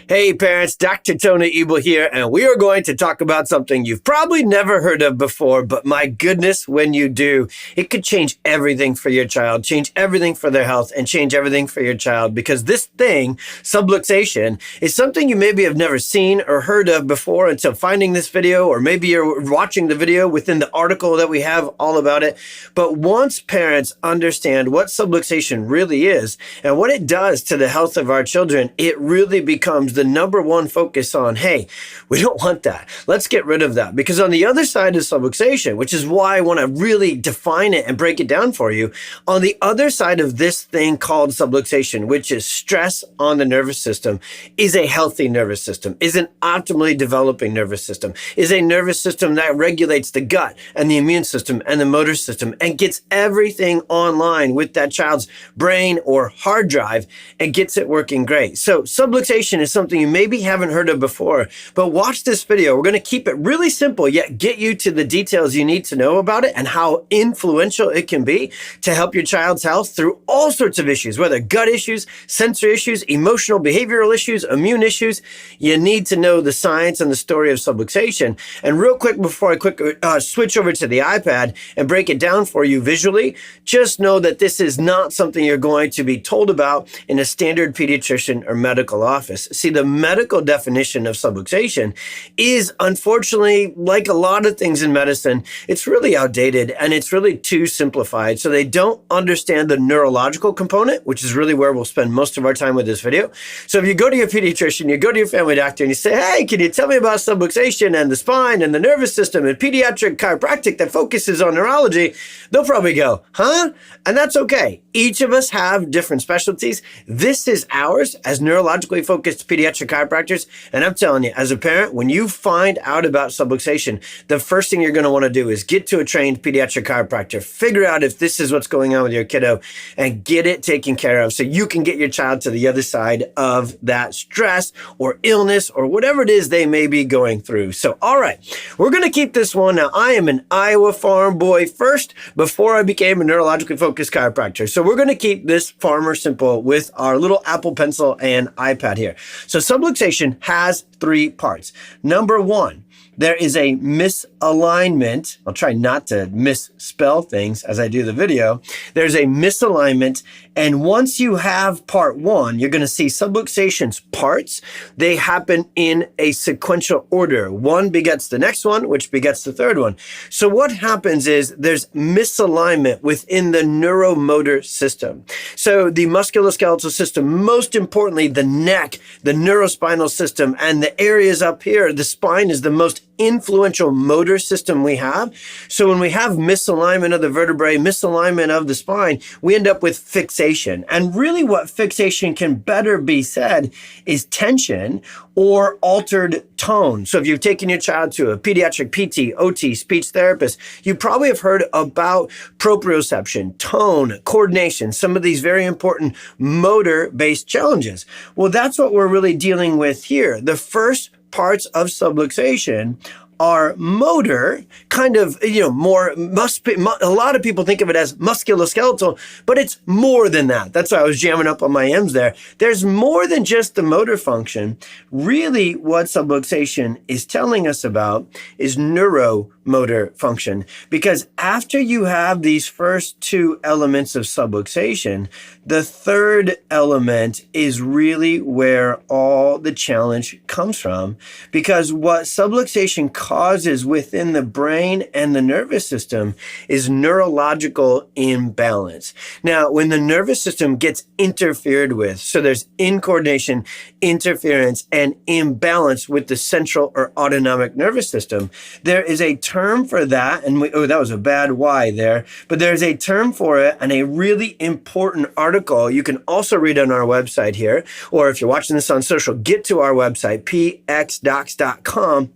Hey parents, Dr. Tony Ebel here, and we are going to talk about something you've probably never heard of before, but my goodness, when you do, it could change everything for your child, change everything for their health, and change everything for your child, because this thing, subluxation, is something you maybe have never seen or heard of before until finding this video, or maybe you're watching the video within the article that we have all about it. But once parents understand what subluxation really is and what it does to the health of our children, it really becomes the number one focus on, hey, we don't want that. Let's get rid of that. Because on the other side of subluxation, which is why I want to really define it and break it down for you, on the other side of this thing called subluxation, which is stress on the nervous system, is a healthy nervous system, is an optimally developing nervous system, is a nervous system that regulates the gut and the immune system and the motor system and gets everything online with that child's brain or hard drive and gets it working great. So subluxation is something you maybe haven't heard of before, but watch this video. We're going to keep it really simple, yet get you to the details you need to know about it and how influential it can be to help your child's health through all sorts of issues, whether gut issues, sensory issues, emotional, behavioral issues, immune issues. You need to know the science and the story of subluxation. And real quick, before I switch over to the iPad and break it down for you visually, just know that this is not something you're going to be told about in a standard pediatrician or medical office. See, the medical definition of subluxation is, unfortunately, like a lot of things in medicine, it's really outdated and it's really too simplified. So they don't understand the neurological component, which is really where we'll spend most of our time with this video. So if you go to your pediatrician, you go to your family doctor and you say, hey, can you tell me about subluxation and the spine and the nervous system and pediatric chiropractic that focuses on neurology, they'll probably go, huh? And that's okay. Each of us have different specialties. This is ours as neurologically focused pediatric chiropractors. And I'm telling you, as a parent, when you find out about subluxation, the first thing you're going to want to do is get to a trained pediatric chiropractor, figure out if this is what's going on with your kiddo, and get it taken care of so you can get your child to the other side of that stress or illness or whatever it is they may be going through. So, all right, we're going to keep this one. Now, I am an Iowa farm boy first before I became a neurologically focused chiropractor. So we're going to keep this farmer simple with our little Apple Pencil and iPad here. So subluxation has three parts. Number one, there is a misalignment. I'll try not to misspell things as I do the video. There's a misalignment. And once you have part one, you're going to see subluxation's parts. They happen in a sequential order. One begets the next one, which begets the third one. So what happens is there's misalignment within the neuromotor system. So the musculoskeletal system, most importantly, the neck, the neurospinal system, and the areas up here, the spine is the most influential motor system we have. So when we have misalignment of the vertebrae, misalignment of the spine, we end up with fixation. And really what fixation can better be said is tension or altered tone. So if you've taken your child to a pediatric PT, OT, speech therapist, you probably have heard about proprioception, tone, coordination, some of these very important motor-based challenges. Well, that's what we're really dealing with here. The first parts of subluxation are motor, kind of, more, a lot of people think of it as musculoskeletal, but it's more than that. That's why I was jamming up on my M's there. There's more than just the motor function. Really, what subluxation is telling us about is neuromotor function, because after you have these first two elements of subluxation, the third element is really where all the challenge comes from, because what subluxation causes within the brain and the nervous system is neurological imbalance. Now, when the nervous system gets interfered with, so there's incoordination, interference, and imbalance with the central or autonomic nervous system, there is a term for that, and that was a bad Y there, but there's a term for it and a really important article you can also read on our website here, or if you're watching this on social, get to our website, pxdocs.com,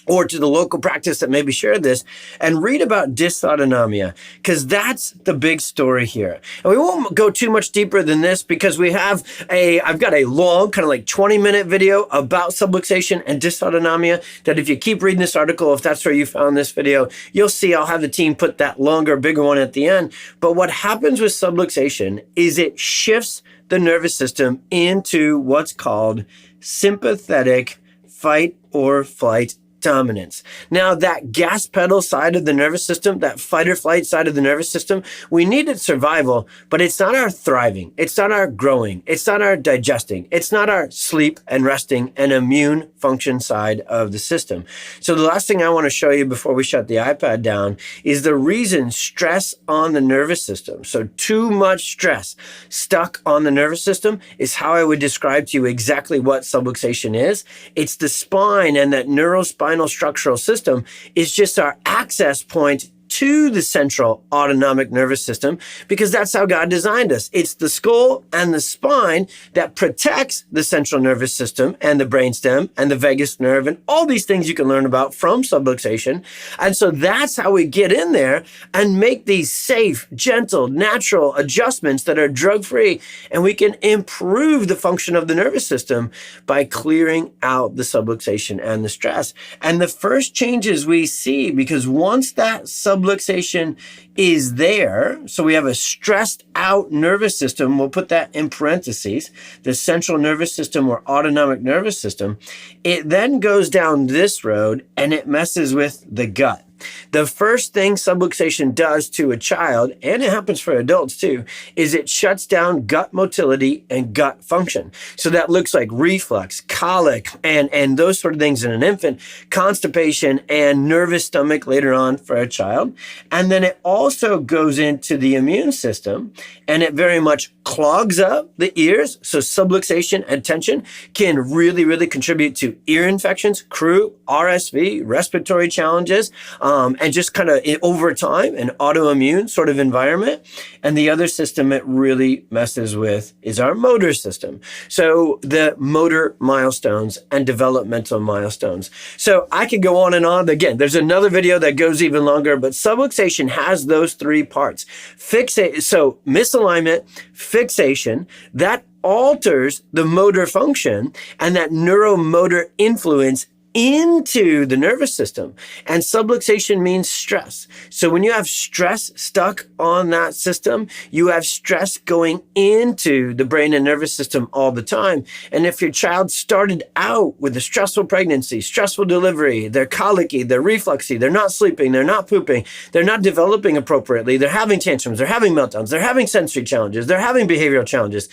or to the local practice that maybe shared this, and read about dysautonomia, because that's the big story here. And we won't go too much deeper than this, because I've got a long, kind of like 20-minute video about subluxation and dysautonomia that if you keep reading this article, if that's where you found this video, you'll see I'll have the team put that longer, bigger one at the end. But what happens with subluxation is it shifts the nervous system into what's called sympathetic fight or flight dominance. Now, that gas pedal side of the nervous system, that fight or flight side of the nervous system, we need its survival, but it's not our thriving. It's not our growing. It's not our digesting. It's not our sleep and resting and immune function side of the system. So the last thing I want to show you before we shut the iPad down is the reason stress on the nervous system. So too much stress stuck on the nervous system is how I would describe to you exactly what subluxation is. It's the spine, and that neurospinal structural system is just our access point to the central autonomic nervous system, because that's how God designed us. It's the skull and the spine that protects the central nervous system and the brainstem and the vagus nerve and all these things you can learn about from subluxation. And so that's how we get in there and make these safe, gentle, natural adjustments that are drug-free. And we can improve the function of the nervous system by clearing out the subluxation and the stress. And the first changes we see, because once that subluxation is there, so we have a stressed out nervous system, we'll put that in parentheses, the central nervous system or autonomic nervous system, it then goes down this road and it messes with the gut. The first thing subluxation does to a child, and it happens for adults too, is it shuts down gut motility and gut function. So that looks like reflux, colic, and those sort of things in an infant, constipation, and nervous stomach later on for a child. And then it also goes into the immune system, and it very much clogs up the ears. So subluxation and tension can really, really contribute to ear infections, croup, RSV, respiratory challenges, and just kind of over time, an autoimmune sort of environment. And the other system it really messes with is our motor system. So the motor milestones and developmental milestones. So I could go on and on. Again, there's another video that goes even longer, but subluxation has those three parts. So misalignment, fixation, that alters the motor function and that neuromotor influence into the nervous system. And subluxation means stress. So when you have stress stuck on that system, you have stress going into the brain and nervous system all the time. And if your child started out with a stressful pregnancy, stressful delivery, they're colicky, they're refluxy, they're not sleeping, they're not pooping, they're not developing appropriately, they're having tantrums, they're having meltdowns, they're having sensory challenges, they're having behavioral challenges.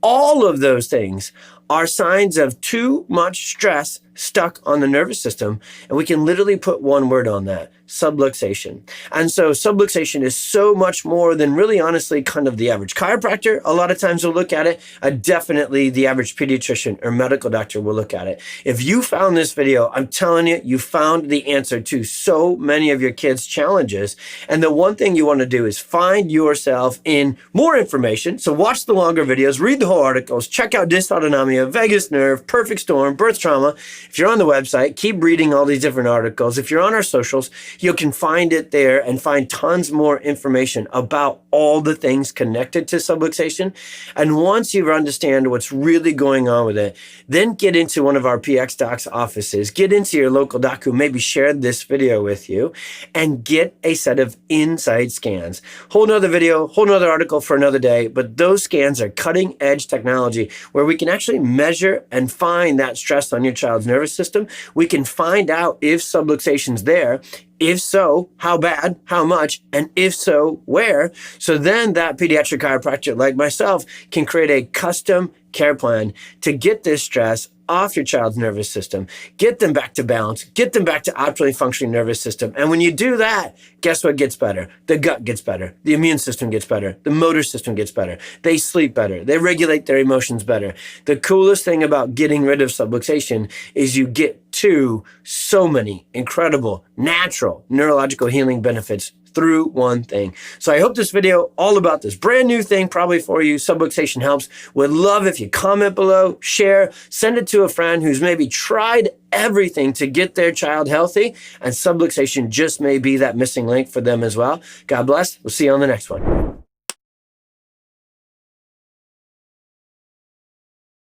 All of those things are signs of too much stress stuck on the nervous system. And we can literally put one word on that: subluxation. And so subluxation is so much more than really honestly kind of the average chiropractor. A lot of times we'll look at it. Definitely the average pediatrician or medical doctor will look at it. If you found this video, I'm telling you, you found the answer to so many of your kids' challenges. And the one thing you want to do is find yourself in more information. So watch the longer videos, read the whole articles, check out Dysautonomia, vagus nerve, perfect storm, birth trauma. If you're on the website, keep reading all these different articles. If you're on our socials, you can find it there and find tons more information about all the things connected to subluxation. And once you understand what's really going on with it, then get into one of our PX Docs offices, get into your local doc who maybe shared this video with you, and get a set of insight scans. Whole nother video, whole nother article for another day, but those scans are cutting edge technology where we can actually measure and find that stress on your child's nervous system. We can find out if subluxation's there. If so, how bad, how much, and if so, where? So then that pediatric chiropractor like myself can create a custom care plan to get this stress off your child's nervous system, get them back to balance, get them back to optimally functioning nervous system. And when you do that, guess what gets better? The gut gets better. The immune system gets better. The motor system gets better. They sleep better. They regulate their emotions better. The coolest thing about getting rid of subluxation is you get to so many incredible natural neurological healing benefits through one thing. So I hope this video all about this brand new thing probably for you, subluxation, helps. Would love if you comment below, share, send it to a friend who's maybe tried everything to get their child healthy, and subluxation just may be that missing link for them as well. God bless. We'll see you on the next one.